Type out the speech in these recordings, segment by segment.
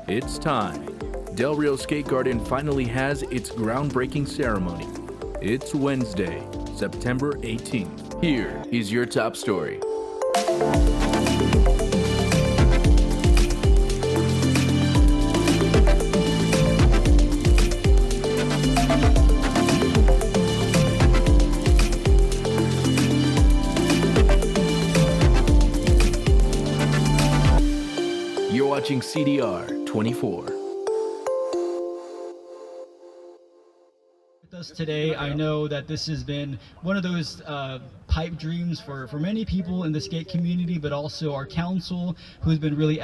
It's time. Del Rio Skate Garden finally has its groundbreaking ceremony. It's Wednesday, September 18th. Here is your top story. You're watching CDR 24. With us today, I know that this has been one of those pipe dreams for many people in the skate community, but also our council, who's been really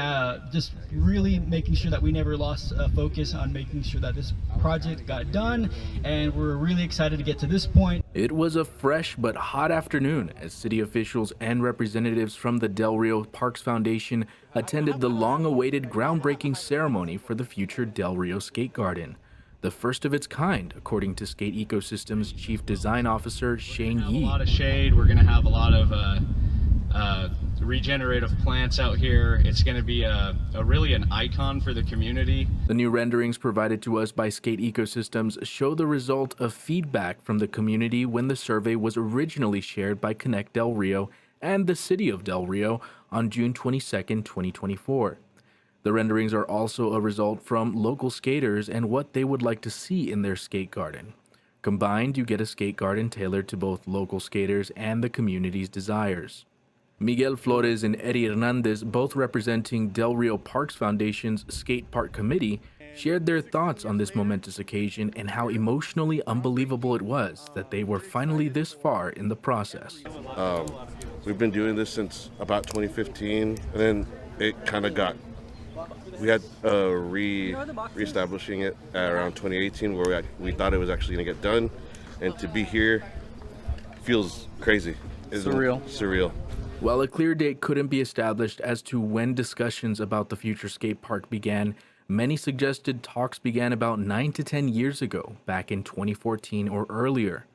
just really making sure that we never lost focus on making sure that this project got done, and we're really excited to get to this point. It was a fresh but hot afternoon as city officials and representatives from the Del Rio Parks Foundation attended the long-awaited groundbreaking ceremony for the future Del Rio Skate Garden, the first of its kind, according to Skate Ecosystem's Chief Design Officer Shane Yee. A lot of shade. We're going to have a lot of regenerative plants out here. It's going to be really an icon for the community. The new renderings provided to us by Skate Ecosystems show the result of feedback from the community when the survey was originally shared by Connect Del Rio and the City of Del Rio on June 22, 2024. The renderings are also a result from local skaters and what they would like to see in their skate garden. Combined, you get a skate garden tailored to both local skaters and the community's desires. Miguel Flores and Eddie Hernandez, both representing Del Rio Parks Foundation's Skate Park Committee, shared their thoughts on this momentous occasion and how emotionally unbelievable it was that they were finally this far in the process. We've been doing this since about 2015, and then it kind of we had reestablishing it at around 2018, where we thought it was actually going to get done, and to be here feels crazy. Surreal. While a clear date couldn't be established as to when discussions about the future skate park began, many suggested talks began about 9 to 10 years ago, back in 2014 or earlier.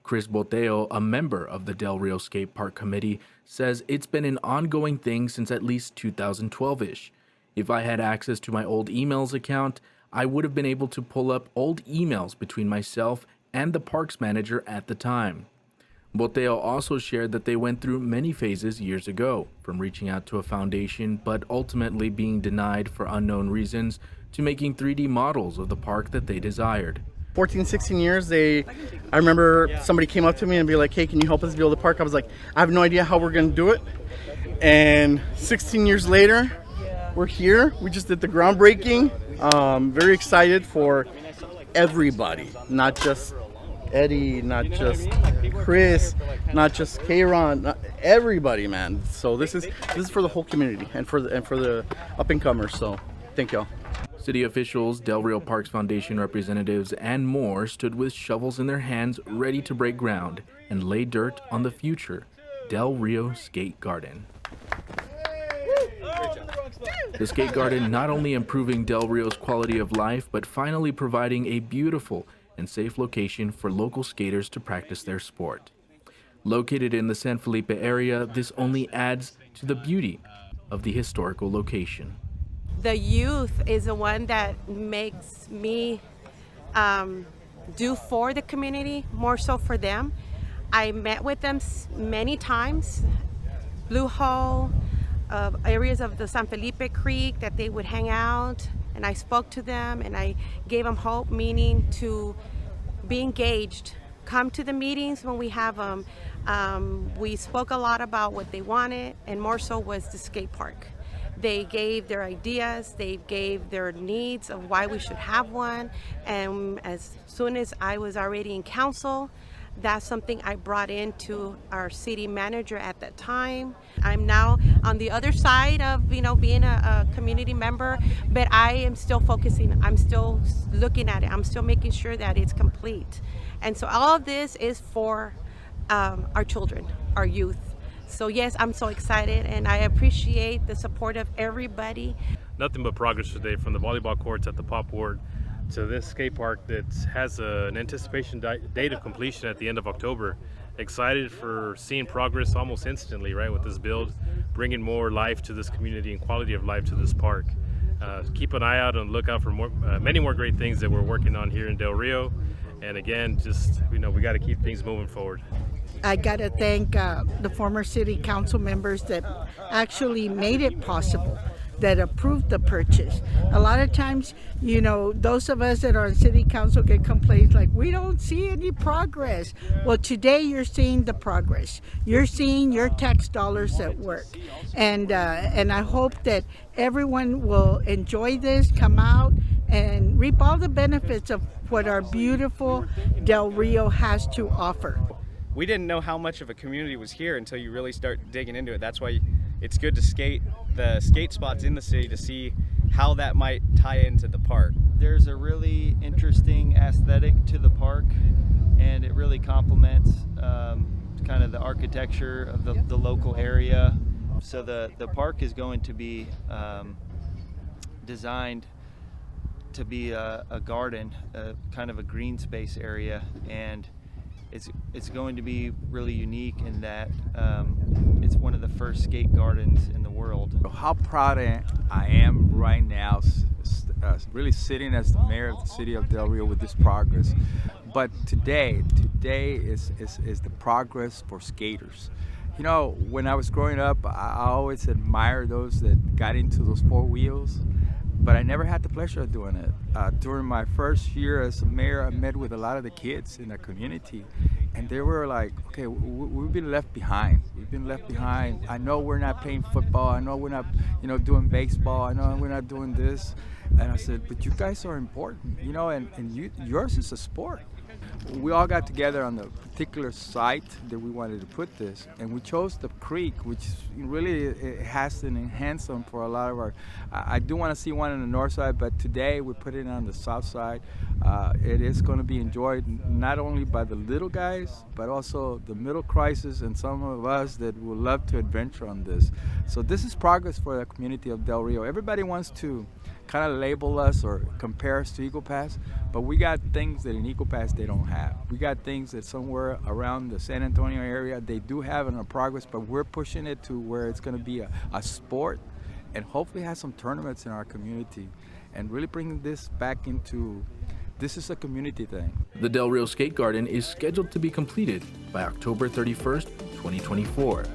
Chris Boteo, a member of the Del Rio Skate Park Committee, says it's been an ongoing thing since at least 2012-ish. If I had access to my old emails account, I would have been able to pull up old emails between myself and the parks manager at the time. Boteo also shared that they went through many phases years ago, from reaching out to a foundation but ultimately being denied for unknown reasons, to making 3D models of the park that they desired. 14, 16 years, I remember somebody came up to me and be like, hey, can you help us build a park? I was like, I have no idea how we're going to do it. And 16 years later, we're here. We just did the groundbreaking. Very excited for everybody, not just Eddie, not just Chris, not just Kayron, everybody, man. So this is for the whole community and for the up and comers. So thank y'all. City officials, Del Rio Parks Foundation representatives, and more stood with shovels in their hands ready to break ground and lay dirt on the future Del Rio Skate Garden. The skate garden not only improving Del Rio's quality of life, but finally providing a beautiful and safe location for local skaters to practice their sport. Located in the San Felipe area, this only adds to the beauty of the historical location. The youth is the one that makes me do for the community, more so for them. I met with them many times, Blue Hole, areas of the San Felipe Creek that they would hang out, and I spoke to them and I gave them hope, meaning to be engaged, come to the meetings when we have them. We spoke a lot about what they wanted, and more so was the skate park. They gave their ideas, they gave their needs of why we should have one, and as soon as I was already in council, that's something I brought into our city manager at that time. I'm now on the other side of, being a community member, but I am still focusing. I'm still looking at it. I'm still making sure that it's complete. And so all of this is for our children, our youth. So yes, I'm so excited, and I appreciate the support of everybody. Nothing but progress today, from the volleyball courts at the Pop Ward to this skate park that has an anticipation date of completion at the end of October. Excited for seeing progress almost instantly, right, with this build, bringing more life to this community and quality of life to this park. keep an eye out and look out for many more great things that we're working on here in Del Rio. And again, just we got to keep things moving forward. I got to thank the former city council members that actually made it possible, that approved the purchase. A lot of times, those of us that are on city council get complaints like, we don't see any progress. Well, today you're seeing the progress. You're seeing your tax dollars at work. And I hope that everyone will enjoy this, come out, and reap all the benefits of what our beautiful Del Rio has to offer. We didn't know how much of a community was here until you really start digging into it. That's why it's good to skate the skate spots in the city to see how that might tie into the park. There's a really interesting aesthetic to the park, and it really complements kind of the architecture of the local area. So the park is going to be designed to be a garden, kind of a green space area, and it's going to be really unique in that it's one of the first skate gardens in the world. How proud I am right now, really sitting as the mayor of the city of Del Rio with this progress. But today is the progress for skaters. When I was growing up, I always admired those that got into those four wheels, but I never had the pleasure of doing it. During my first year as a mayor, I met with a lot of the kids in the community, and they were like, okay, we've been left behind. We've been left behind. I know we're not playing football. I know we're not, doing baseball. I know we're not doing this. And I said, but you guys are important, and yours is a sport. We all got together on the particular site that we wanted to put this, and we chose the creek, which really it has an enhancement for a lot of our. I do want to see one on the north side, but today we put it on the south side. It is going to be enjoyed not only by the little guys, but also the middle crisis and some of us that would love to adventure on this. So this is progress for the community of Del Rio. Everybody wants to kind of label us or compare us to Eagle Pass, but we got things that in Eagle Pass they don't have. We got things that somewhere around the San Antonio area they do have in our progress, but we're pushing it to where it's going to be a sport and hopefully have some tournaments in our community and really bringing this back into, this is a community thing. The Del Rio Skate Garden is scheduled to be completed by October 31st, 2024.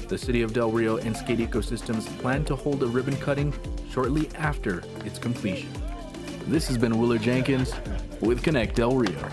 The City of Del Rio and Skate Ecosystems plan to hold a ribbon cutting shortly after its completion. This has been Willard Jenkins with Connect Del Rio.